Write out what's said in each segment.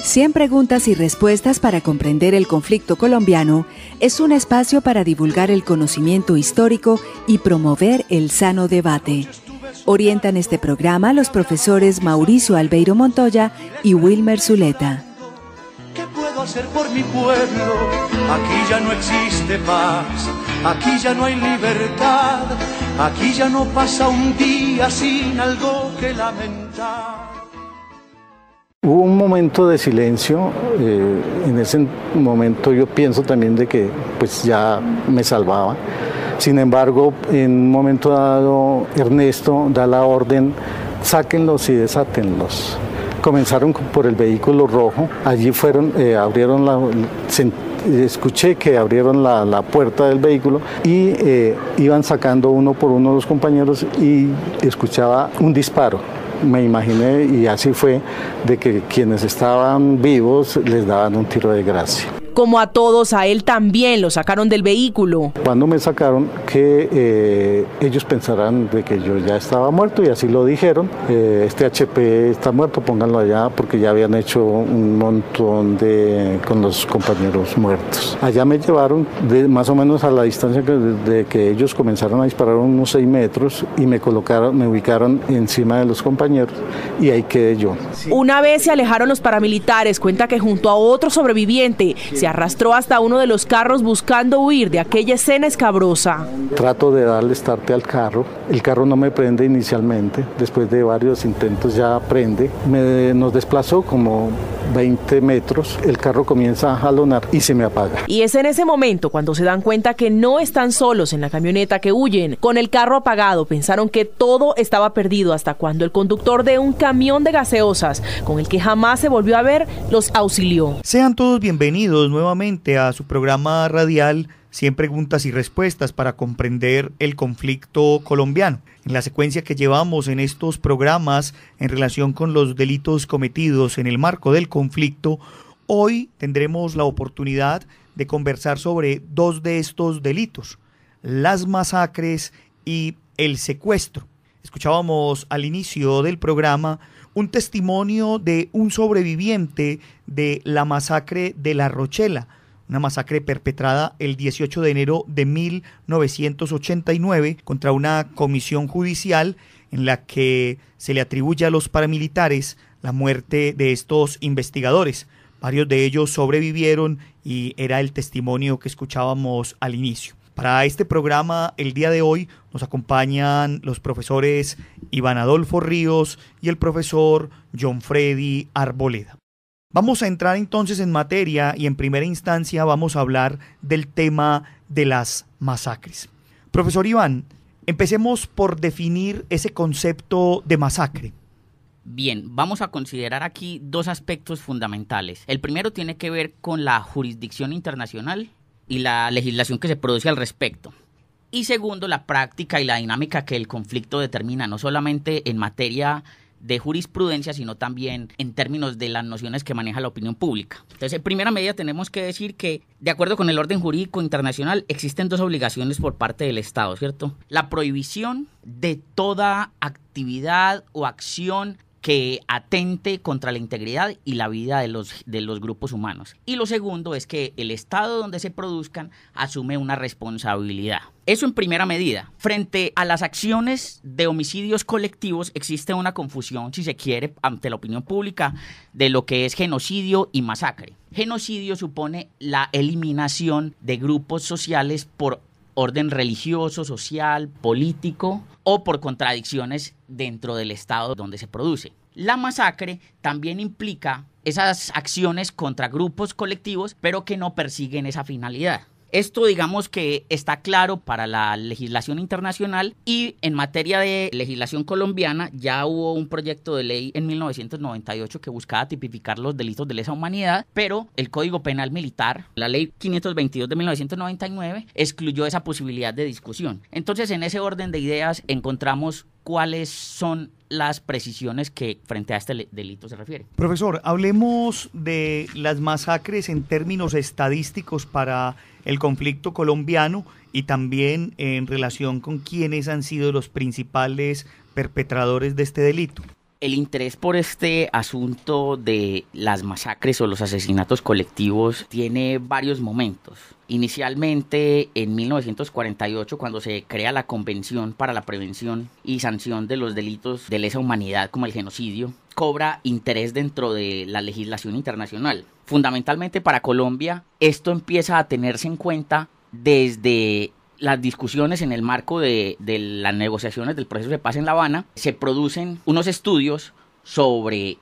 100 preguntas y respuestas para comprender el conflicto colombiano es un espacio para divulgar el conocimiento histórico y promover el sano debate. Orientan este programa los profesores Mauricio Albeiro Montoya y Wilmer Zuleta. ¿Qué puedo hacer por mi pueblo? Aquí ya no existe paz, aquí ya no hay libertad, aquí ya no pasa un día sin algo que lamentar. Hubo un momento de silencio, en ese momento yo pienso también de que pues ya me salvaba. Sin embargo, en un momento dado, Ernesto da la orden, sáquenlos y desátenlos. Comenzaron por el vehículo rojo, allí fueron, escuché que abrieron la puerta del vehículo y iban sacando uno por uno los compañeros y escuchaba un disparo. Me imaginé, y así fue, de que quienes estaban vivos les daban un tiro de gracia. Como a todos, a él también lo sacaron del vehículo. Cuando me sacaron, que ellos pensarán de que yo ya estaba muerto, y así lo dijeron. Este HP está muerto, pónganlo allá, porque ya habían hecho un montón con los compañeros muertos. Allá me llevaron más o menos a la distancia de que ellos comenzaron a disparar unos 6 metros y me ubicaron encima de los compañeros y ahí quedé yo. Una vez se alejaron los paramilitares, cuenta que junto a otro sobreviviente se arrastró hasta uno de los carros buscando huir de aquella escena escabrosa. Trato de darle start al carro, el carro no me prende inicialmente, después de varios intentos ya prende, nos desplazó como 20 metros, el carro comienza a jalonar y se me apaga. Y es en ese momento cuando se dan cuenta que no están solos en la camioneta, que huyen. Con el carro apagado pensaron que todo estaba perdido hasta cuando el conductor de un camión de gaseosas, con el que jamás se volvió a ver, los auxilió. Sean todos bienvenidos nuevamente a su programa radial 100 preguntas y respuestas para comprender el conflicto colombiano. En la secuencia que llevamos en estos programas en relación con los delitos cometidos en el marco del conflicto, hoy tendremos la oportunidad de conversar sobre 2 de estos delitos, las masacres y el secuestro. Escuchábamos al inicio del programa un testimonio de un sobreviviente de la masacre de La Rochela, una masacre perpetrada el 18 de enero de 1989 contra una comisión judicial en la que se le atribuye a los paramilitares la muerte de estos investigadores. Varios de ellos sobrevivieron y era el testimonio que escuchábamos al inicio. Para este programa, el día de hoy, nos acompañan los profesores Iván Adolfo Ríos y el profesor John Freddy Arboleda. Vamos a entrar entonces en materia y en primera instancia vamos a hablar del tema de las masacres. Profesor Iván, empecemos por definir ese concepto de masacre. Bien, vamos a considerar aquí 2 aspectos fundamentales. El primero tiene que ver con la jurisdicción internacional y la legislación que se produce al respecto. Y segundo, la práctica y la dinámica que el conflicto determina, no solamente en materia de jurisprudencia, sino también en términos de las nociones que maneja la opinión pública. Entonces, en primera medida tenemos que decir que, de acuerdo con el orden jurídico internacional, existen 2 obligaciones por parte del Estado, ¿cierto? La prohibición de toda actividad o acción que atente contra la integridad y la vida de los grupos humanos. Y lo segundo es que el Estado donde se produzcan asume una responsabilidad. Eso en primera medida. Frente a las acciones de homicidios colectivos existe una confusión, si se quiere, ante la opinión pública de lo que es genocidio y masacre. Genocidio supone la eliminación de grupos sociales por orden religioso, social, político o por contradicciones dentro del Estado donde se produce. La masacre también implica esas acciones contra grupos colectivos, pero que no persiguen esa finalidad. Esto, digamos que está claro para la legislación internacional, y en materia de legislación colombiana ya hubo un proyecto de ley en 1998 que buscaba tipificar los delitos de lesa humanidad, pero el Código Penal Militar, la ley 522 de 1999, excluyó esa posibilidad de discusión. Entonces, en ese orden de ideas encontramos cuáles son las precisiones que frente a este delito se refiere. Profesor, hablemos de las masacres en términos estadísticos para el conflicto colombiano y también en relación con quiénes han sido los principales perpetradores de este delito. El interés por este asunto de las masacres o los asesinatos colectivos tiene varios momentos. Inicialmente, en 1948, cuando se crea la Convención para la Prevención y Sanción de los Delitos de Lesa Humanidad, como el genocidio, cobra interés dentro de la legislación internacional. Fundamentalmente para Colombia, esto empieza a tenerse en cuenta desde las discusiones en el marco de las negociaciones del proceso de paz en La Habana. Se producen unos estudios sobre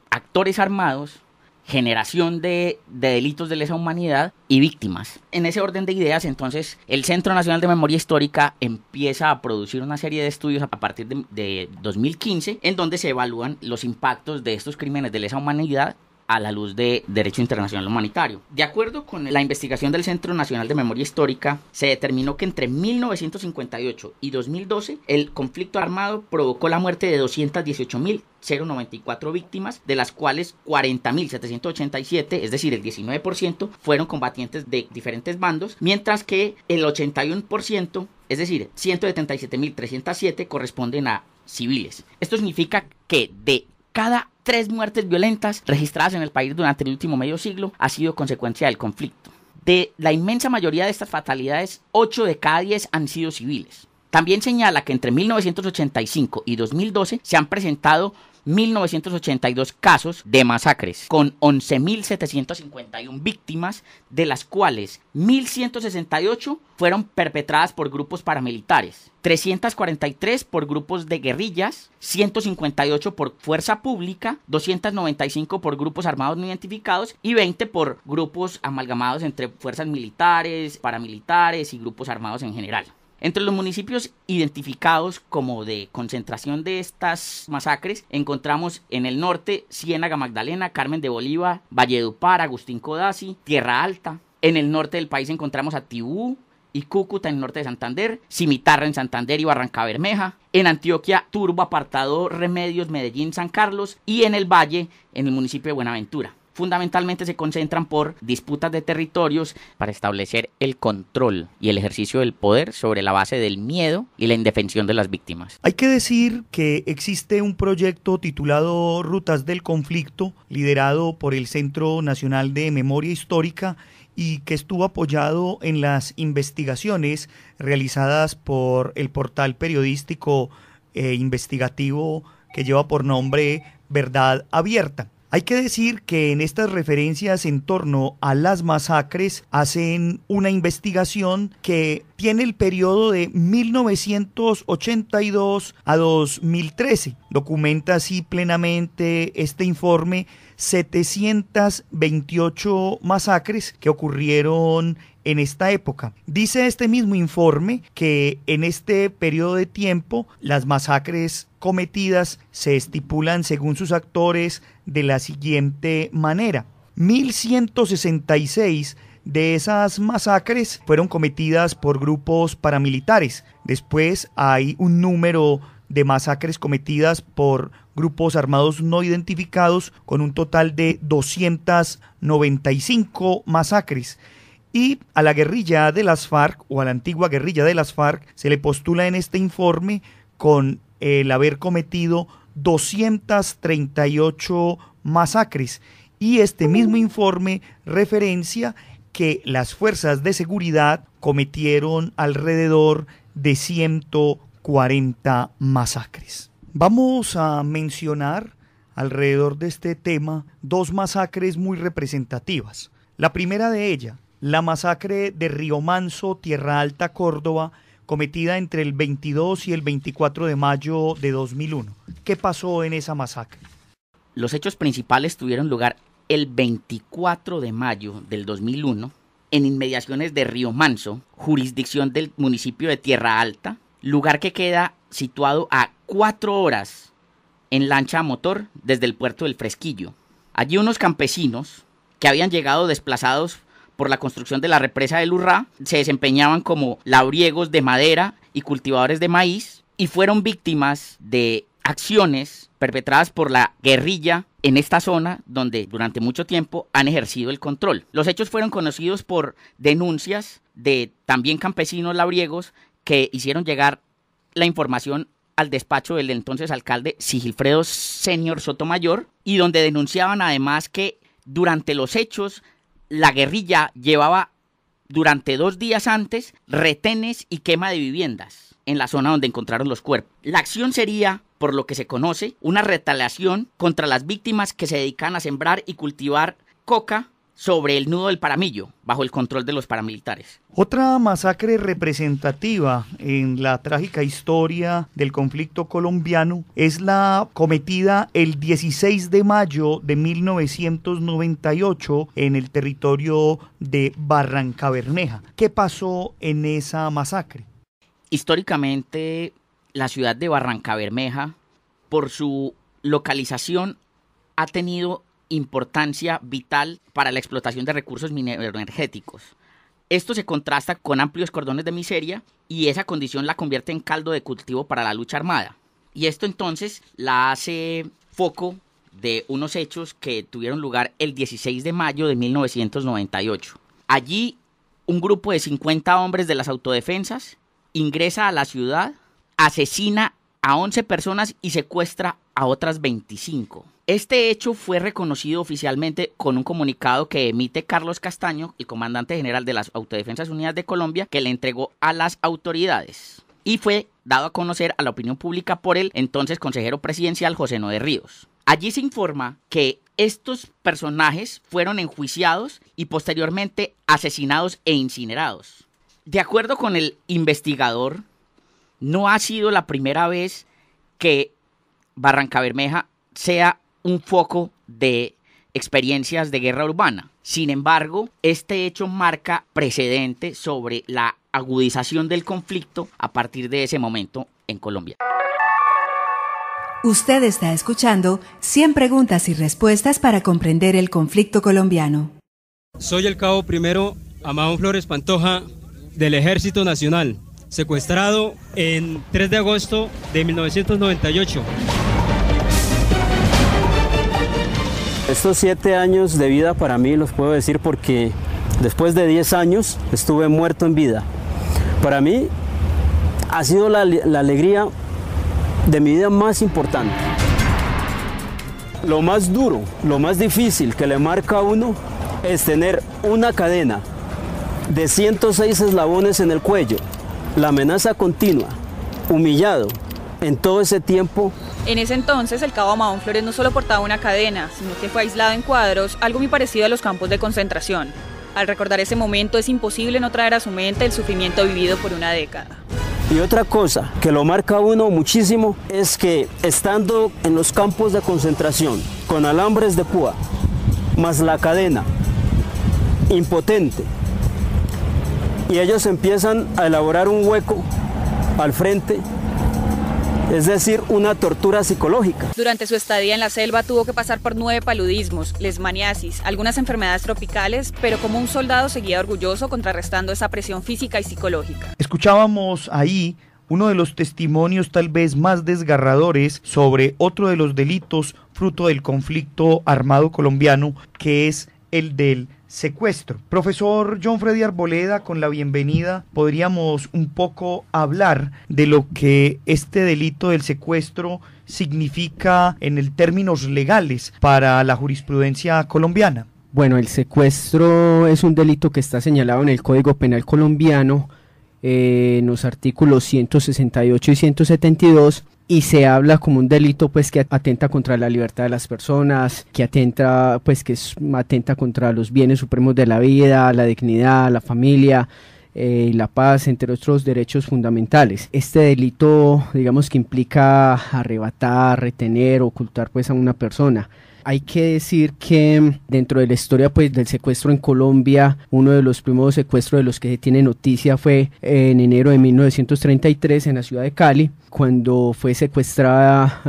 actores armados, generación de delitos de lesa humanidad y víctimas. En ese orden de ideas, entonces, el Centro Nacional de Memoria Histórica empieza a producir una serie de estudios a partir de 2015, en donde se evalúan los impactos de estos crímenes de lesa humanidad a la luz de derecho internacional humanitario. De acuerdo con la investigación del Centro Nacional de Memoria Histórica, se determinó que entre 1958 y 2012 el conflicto armado provocó la muerte de 218.094 víctimas, de las cuales 40.787, es decir, el 19%, fueron combatientes de diferentes bandos, mientras que el 81%, es decir, 177.307, corresponden a civiles. Esto significa que de cada 3 muertes violentas registradas en el país durante el último medio siglo ha sido consecuencia del conflicto. De la inmensa mayoría de estas fatalidades, 8 de cada 10 han sido civiles. También señala que entre 1985 y 2012 se han presentado 1.982 casos de masacres, con 11.751 víctimas, de las cuales 1.168 fueron perpetradas por grupos paramilitares, 343 por grupos de guerrillas, 158 por fuerza pública, 295 por grupos armados no identificados y 20 por grupos amalgamados entre fuerzas militares, paramilitares y grupos armados en general. Entre los municipios identificados como de concentración de estas masacres encontramos en el norte Ciénaga Magdalena, Carmen de Bolívar, Valledupar, Agustín Codazzi, Tierra Alta. En el norte del país encontramos a Tibú y Cúcuta en el norte de Santander, Cimitarra en Santander y Barrancabermeja. En Antioquia, Turbo, Apartado, Remedios, Medellín, San Carlos, y en el Valle, en el municipio de Buenaventura. Fundamentalmente se concentran por disputas de territorios para establecer el control y el ejercicio del poder sobre la base del miedo y la indefensión de las víctimas. Hay que decir que existe un proyecto titulado Rutas del Conflicto, liderado por el Centro Nacional de Memoria Histórica y que estuvo apoyado en las investigaciones realizadas por el portal periodístico investigativo que lleva por nombre Verdad Abierta. Hay que decir que en estas referencias en torno a las masacres hacen una investigación que tiene el periodo de 1982 a 2013. Documenta así plenamente este informe 728 masacres que ocurrieron en esta época. Dice este mismo informe que en este periodo de tiempo las masacres cometidas se estipulan según sus actores de la siguiente manera: 1.166 de esas masacres fueron cometidas por grupos paramilitares. Después hay un número de masacres cometidas por grupos armados no identificados con un total de 295 masacres. Y a la guerrilla de las FARC, o a la antigua guerrilla de las FARC, se le postula en este informe con el haber cometido 238 masacres. Y este mismo informe referencia que las fuerzas de seguridad cometieron alrededor de 140 masacres. Vamos a mencionar alrededor de este tema 2 masacres muy representativas. La primera de ellas, la masacre de Río Manso, Tierra Alta, Córdoba, cometida entre el 22 y el 24 de mayo de 2001. ¿Qué pasó en esa masacre? Los hechos principales tuvieron lugar el 24 de mayo del 2001 en inmediaciones de Río Manso, jurisdicción del municipio de Tierra Alta, lugar que queda situado a 4 horas en lancha a motor desde el puerto del Fresquillo. Allí unos campesinos que habían llegado desplazados por la construcción de la represa del Urrá se desempeñaban como labriegos de madera y cultivadores de maíz y fueron víctimas de acciones perpetradas por la guerrilla en esta zona donde durante mucho tiempo han ejercido el control. Los hechos fueron conocidos por denuncias de también campesinos labriegos que hicieron llegar la información al despacho del entonces alcalde Sigilfredo Senior Sotomayor, y donde denunciaban además que durante los hechos la guerrilla llevaba durante 2 días antes retenes y quema de viviendas en la zona donde encontraron los cuerpos. La acción sería, por lo que se conoce, una retaliación contra las víctimas que se dedican a sembrar y cultivar coca sobre el nudo del Paramillo, bajo el control de los paramilitares. Otra masacre representativa en la trágica historia del conflicto colombiano es la cometida el 16 de mayo de 1998 en el territorio de Barrancabermeja. ¿Qué pasó en esa masacre? Históricamente, la ciudad de Barrancabermeja, por su localización, ha tenido importancia vital para la explotación de recursos mineroenergéticos. Esto se contrasta con amplios cordones de miseria y esa condición la convierte en caldo de cultivo para la lucha armada. Y esto entonces la hace foco de unos hechos que tuvieron lugar el 16 de mayo de 1998. Allí, un grupo de 50 hombres de las autodefensas ingresa a la ciudad, asesina a 11 personas y secuestra a otras 25. Este hecho fue reconocido oficialmente con un comunicado que emite Carlos Castaño, el comandante general de las Autodefensas Unidas de Colombia, que le entregó a las autoridades y fue dado a conocer a la opinión pública por el entonces consejero presidencial José Noé Ríos. Allí se informa que estos personajes fueron enjuiciados y posteriormente asesinados e incinerados. De acuerdo con el investigador, no ha sido la primera vez que Barrancabermeja sea un foco de experiencias de guerra urbana. Sin embargo, este hecho marca precedente sobre la agudización del conflicto a partir de ese momento en Colombia. Usted está escuchando 100 preguntas y respuestas para comprender el conflicto colombiano. Soy el cabo primero Amado Flores Pantoja del Ejército Nacional, secuestrado en 3 de agosto de 1998. Estos 7 años de vida para mí los puedo decir porque después de 10 años estuve muerto en vida. Para mí ha sido la alegría de mi vida más importante. Lo más duro, lo más difícil que le marca a uno es tener una cadena de 106 eslabones en el cuello, la amenaza continua, humillado en todo ese tiempo. En ese entonces, el cabo Amado Flores no solo portaba una cadena, sino que fue aislado en cuadros, algo muy parecido a los campos de concentración. Al recordar ese momento, es imposible no traer a su mente el sufrimiento vivido por una década. Y otra cosa que lo marca a uno muchísimo es que estando en los campos de concentración, con alambres de púa, más la cadena, impotente, y ellos empiezan a elaborar un hueco al frente, es decir, una tortura psicológica. Durante su estadía en la selva tuvo que pasar por 9 paludismos, lesmaniasis, algunas enfermedades tropicales, pero como un soldado seguía orgulloso contrarrestando esa presión física y psicológica. Escuchábamos ahí uno de los testimonios tal vez más desgarradores sobre otro de los delitos fruto del conflicto armado colombiano, que es el del secuestro. Profesor John Freddy Arboleda, con la bienvenida, podríamos un poco hablar de lo que este delito del secuestro significa en términos legales para la jurisprudencia colombiana. Bueno, el secuestro es un delito que está señalado en el Código Penal colombiano, en los artículos 168 y 172, y se habla como un delito pues que atenta contra la libertad de las personas, que atenta contra los bienes supremos de la vida, la dignidad, la familia y la paz, entre otros derechos fundamentales. Este delito, digamos, que implica arrebatar, retener, ocultar pues a una persona. Hay que decir que dentro de la historia pues del secuestro en Colombia, uno de los primeros secuestros de los que se tiene noticia fue en enero de 1933 en la ciudad de Cali, cuando fue secuestrada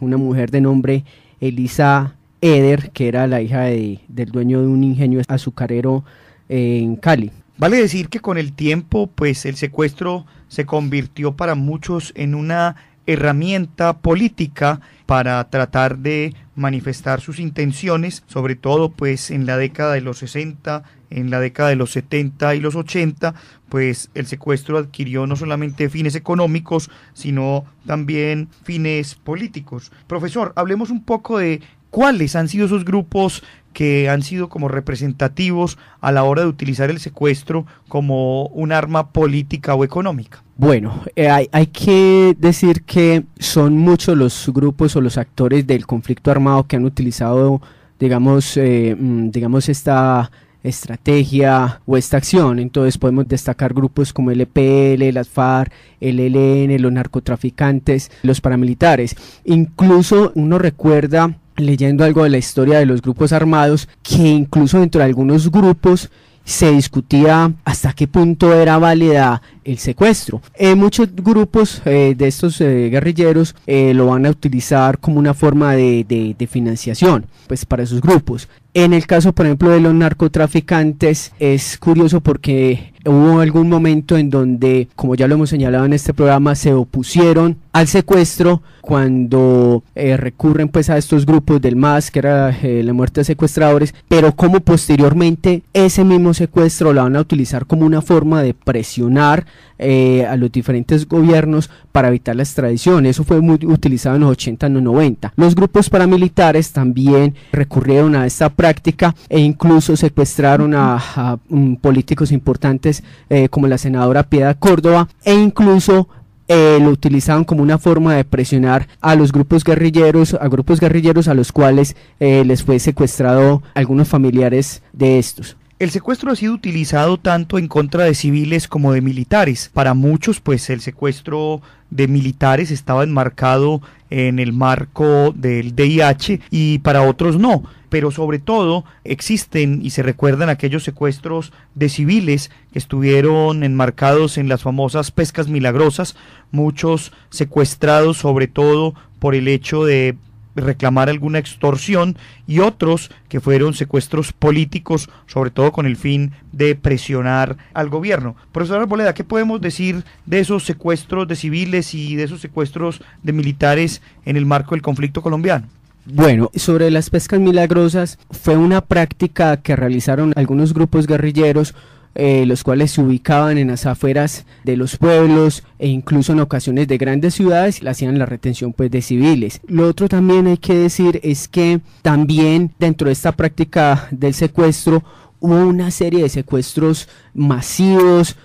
una mujer de nombre Elisa Eder, que era la hija del dueño de un ingenio azucarero en Cali. Vale decir que con el tiempo pues el secuestro se convirtió para muchos en una herramienta política para tratar de manifestar sus intenciones, sobre todo pues en la década de los 60, en la década de los 70 y los 80, pues el secuestro adquirió no solamente fines económicos, sino también fines políticos. Profesor, hablemos un poco de cuáles han sido esos grupos que han sido como representativos a la hora de utilizar el secuestro como un arma política o económica. Bueno, hay que decir que son muchos los grupos o los actores del conflicto armado que han utilizado, digamos, esta estrategia o esta acción. Entonces podemos destacar grupos como el EPL, las FARC, el ELN, los narcotraficantes, los paramilitares. Incluso uno recuerda, leyendo algo de la historia de los grupos armados, que incluso dentro de algunos grupos se discutía hasta qué punto era válida el secuestro. Muchos grupos de estos guerrilleros lo van a utilizar como una forma de financiación pues para esos grupos. En el caso, por ejemplo, de los narcotraficantes, es curioso porque hubo algún momento en donde, como ya lo hemos señalado en este programa, se opusieron al secuestro cuando recurren pues a estos grupos del MAS, que era la muerte de secuestradores, pero como posteriormente ese mismo secuestro lo van a utilizar como una forma de presionar a los diferentes gobiernos para evitar la extradición. Eso fue muy utilizado en los 80 y los 90. Los grupos paramilitares también recurrieron a esta práctica e incluso secuestraron a políticos importantes como la senadora Piedad Córdoba, e incluso lo utilizaban como una forma de presionar a los grupos guerrilleros, a los cuales les fue secuestrado algunos familiares de estos. El secuestro ha sido utilizado tanto en contra de civiles como de militares. Para muchos, pues el secuestro de militares estaba enmarcado en el marco del VIH y para otros no. Pero sobre todo existen y se recuerdan aquellos secuestros de civiles que estuvieron enmarcados en las famosas pescas milagrosas, muchos secuestrados sobre todo por el hecho de reclamar alguna extorsión, y otros que fueron secuestros políticos, sobre todo con el fin de presionar al gobierno. Profesor Arboleda, ¿qué podemos decir de esos secuestros de civiles y de esos secuestros de militares en el marco del conflicto colombiano? Bueno, sobre las pescas milagrosas, fue una práctica que realizaron algunos grupos guerrilleros, los cuales se ubicaban en las afueras de los pueblos e incluso en ocasiones de grandes ciudades, hacían la retención pues de civiles. Lo otro también hay que decir es que también dentro de esta práctica del secuestro hubo una serie de secuestros masivos,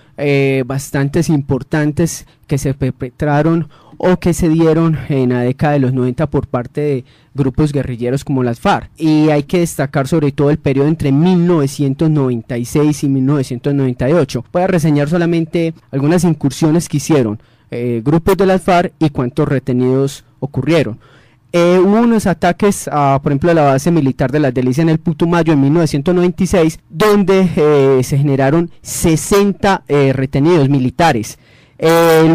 bastantes importantes, que se perpetraron o que se dieron en la década de los 90 por parte de grupos guerrilleros como las FARC. Y hay que destacar sobre todo el periodo entre 1996 y 1998. Voy a reseñar solamente algunas incursiones que hicieron grupos de las FARC y cuántos retenidos ocurrieron. Hubo unos ataques por ejemplo, a la base militar de Las Delicias en el Putumayo en 1996, donde se generaron 60 retenidos militares.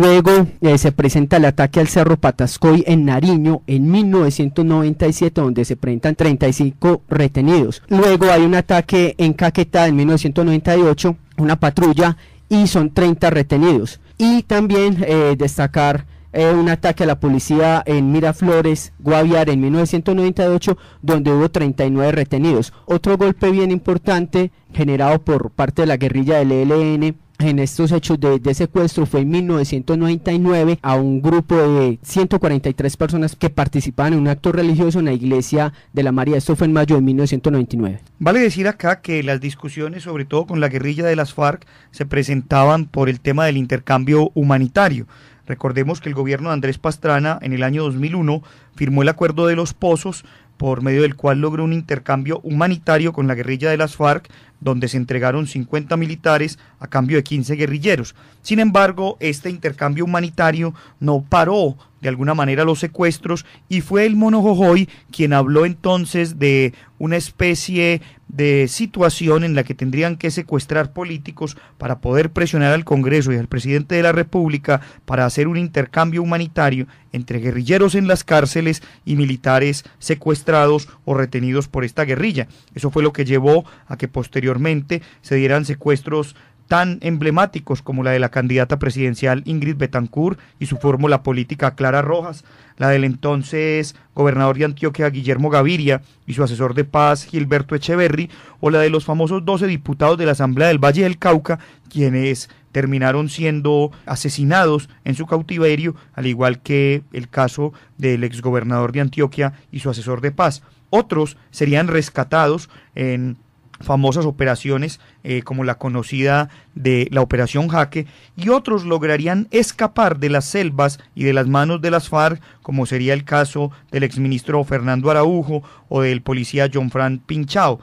Luego se presenta el ataque al Cerro Patascoy en Nariño en 1997, donde se presentan 35 retenidos. Luego hay un ataque en Caquetá en 1998, una patrulla, y son 30 retenidos. Y también destacar un ataque a la policía en Miraflores, Guaviare en 1998, donde hubo 39 retenidos. Otro golpe bien importante generado por parte de la guerrilla del ELN en estos hechos de secuestro fue en 1999 a un grupo de 143 personas que participaban en un acto religioso en la iglesia de la María. Esto fue en mayo de 1999. Vale decir acá que las discusiones, sobre todo con la guerrilla de las FARC, se presentaban por el tema del intercambio humanitario. Recordemos que el gobierno de Andrés Pastrana en el año 2001 firmó el Acuerdo de los Pozos, por medio del cual logró un intercambio humanitario con la guerrilla de las FARC, donde se entregaron 50 militares a cambio de 15 guerrilleros. Sin embargo, este intercambio humanitario no paró de alguna manera los secuestros, y fue el Mono Jojoy quien habló entonces de una especie de situación en la que tendrían que secuestrar políticos para poder presionar al Congreso y al presidente de la República para hacer un intercambio humanitario entre guerrilleros en las cárceles y militares secuestrados o retenidos por esta guerrilla. Eso fue lo que llevó a que posteriormente se dieran secuestros tan emblemáticos como la de la candidata presidencial Ingrid Betancourt y su fórmula política Clara Rojas, la del entonces gobernador de Antioquia Guillermo Gaviria y su asesor de paz Gilberto Echeverry, o la de los famosos 12 diputados de la Asamblea del Valle del Cauca, quienes terminaron siendo asesinados en su cautiverio, al igual que el caso del exgobernador de Antioquia y su asesor de paz. Otros serían rescatados en famosas operaciones como la conocida de la Operación Jaque, y otros lograrían escapar de las selvas y de las manos de las FARC, como sería el caso del exministro Fernando Araujo o del policía John Fran Pinchao.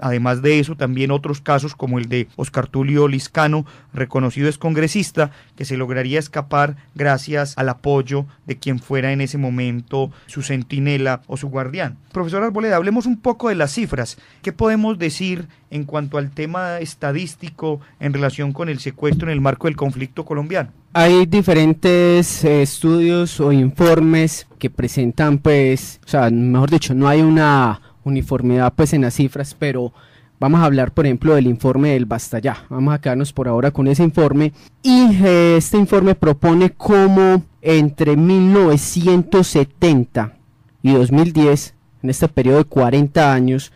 Además de eso, también otros casos como el de Oscar Tulio Liscano, reconocido excongresista, que se lograría escapar gracias al apoyo de quien fuera en ese momento su centinela o su guardián. Profesor Arboleda, hablemos un poco de las cifras. ¿Qué podemos decir en cuanto al tema estadístico en relación con el secuestro en el marco del conflicto colombiano? Hay diferentes estudios o informes que presentan, pues, o sea, mejor dicho, no hay una uniformidad pues en las cifras, pero vamos a hablar, por ejemplo, del informe del Basta Ya. Vamos a quedarnos por ahora con ese informe, y este informe propone cómo entre 1970 y 2010, en este periodo de 40 años,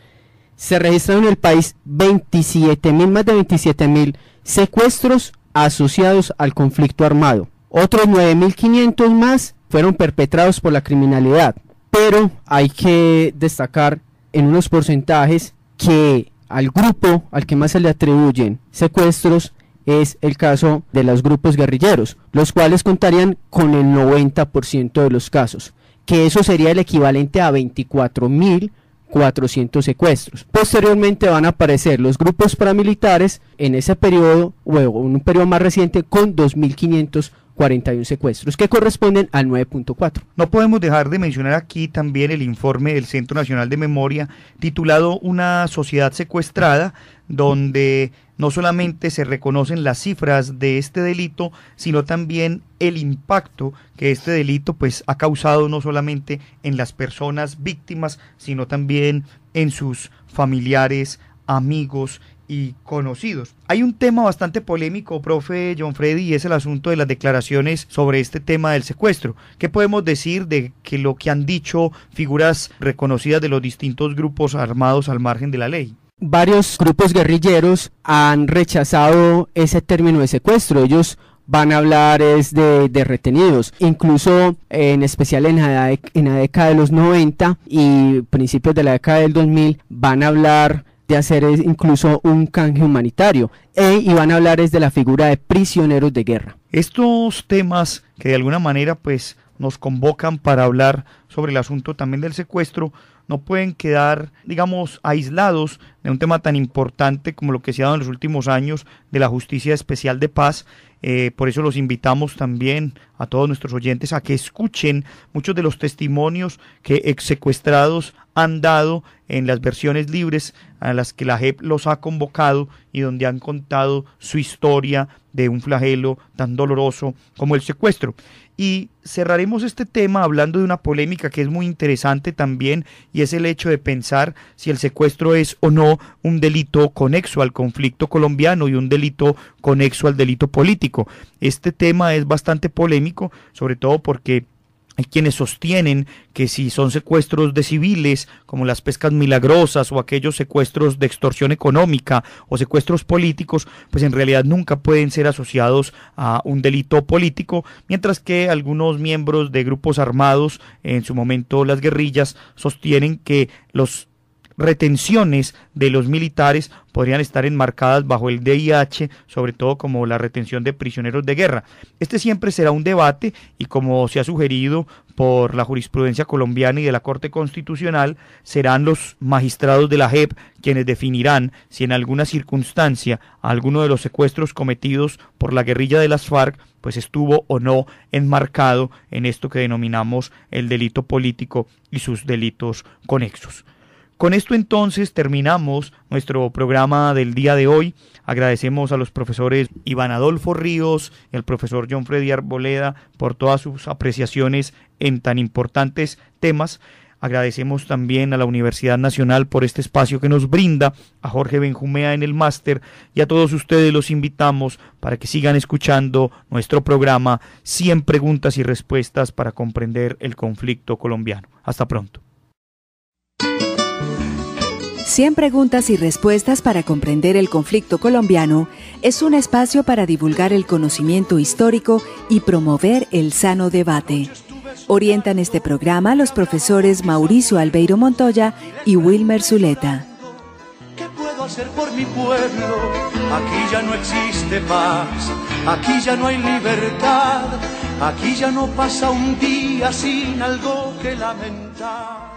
se registraron en el país más de 27.000 secuestros asociados al conflicto armado. Otros 9.500 más fueron perpetrados por la criminalidad, pero hay que destacar en unos porcentajes que al grupo al que más se le atribuyen secuestros es el caso de los grupos guerrilleros, los cuales contarían con el 90% de los casos, que eso sería el equivalente a 24.400 secuestros. Posteriormente van a aparecer los grupos paramilitares en ese periodo, o en un periodo más reciente, con 2.541 secuestros, que corresponden al 9.4. No podemos dejar de mencionar aquí también el informe del Centro Nacional de Memoria titulado Una sociedad secuestrada, donde no solamente se reconocen las cifras de este delito, sino también el impacto que este delito pues ha causado no solamente en las personas víctimas, sino también en sus familiares, amigos y conocidos. Hay un tema bastante polémico, profe John Freddy, y es el asunto de las declaraciones sobre este tema del secuestro. ¿Qué podemos decir de que lo que han dicho figuras reconocidas de los distintos grupos armados al margen de la ley? Varios grupos guerrilleros han rechazado ese término de secuestro. Ellos van a hablar de retenidos, incluso en especial en la década de los 90 y principios de la década del 2000 van a hablar de hacer incluso un canje humanitario, y van a hablar de la figura de prisioneros de guerra. Estos temas que de alguna manera pues nos convocan para hablar sobre el asunto también del secuestro no pueden quedar, digamos, aislados de un tema tan importante como lo que se ha dado en los últimos años de la Justicia Especial de Paz. Por eso los invitamos también a todos nuestros oyentes a que escuchen muchos de los testimonios que exsecuestrados han dado en las versiones libres a las que la JEP los ha convocado y donde han contado su historia de un flagelo tan doloroso como el secuestro. Y cerraremos este tema hablando de una polémica que es muy interesante también, y es el hecho de pensar si el secuestro es o no un delito conexo al conflicto colombiano y un delito conexo al delito político. Este tema es bastante polémico, sobre todo porque hay quienes sostienen que si son secuestros de civiles, como las pescas milagrosas o aquellos secuestros de extorsión económica o secuestros políticos, pues en realidad nunca pueden ser asociados a un delito político, mientras que algunos miembros de grupos armados, en su momento las guerrillas, sostienen que los retenciones de los militares podrían estar enmarcadas bajo el DIH, sobre todo como la retención de prisioneros de guerra. Este siempre será un debate, y como se ha sugerido por la jurisprudencia colombiana y de la Corte Constitucional, serán los magistrados de la JEP quienes definirán si en alguna circunstancia alguno de los secuestros cometidos por la guerrilla de las FARC pues estuvo o no enmarcado en esto que denominamos el delito político y sus delitos conexos. Con esto entonces terminamos nuestro programa del día de hoy. Agradecemos a los profesores Iván Adolfo Ríos y al profesor John Freddy Arboleda por todas sus apreciaciones en tan importantes temas. Agradecemos también a la Universidad Nacional por este espacio que nos brinda, a Jorge Benjumea en el máster, y a todos ustedes los invitamos para que sigan escuchando nuestro programa 100 preguntas y respuestas para comprender el conflicto colombiano. Hasta pronto. 100 preguntas y respuestas para comprender el conflicto colombiano es un espacio para divulgar el conocimiento histórico y promover el sano debate. Orientan este programa los profesores Mauricio Albeiro Montoya y Wilmer Zuleta. ¿Qué puedo hacer por mi pueblo? Aquí ya no existe paz, aquí ya no hay libertad, aquí ya no pasa un día sin algo que lamentar.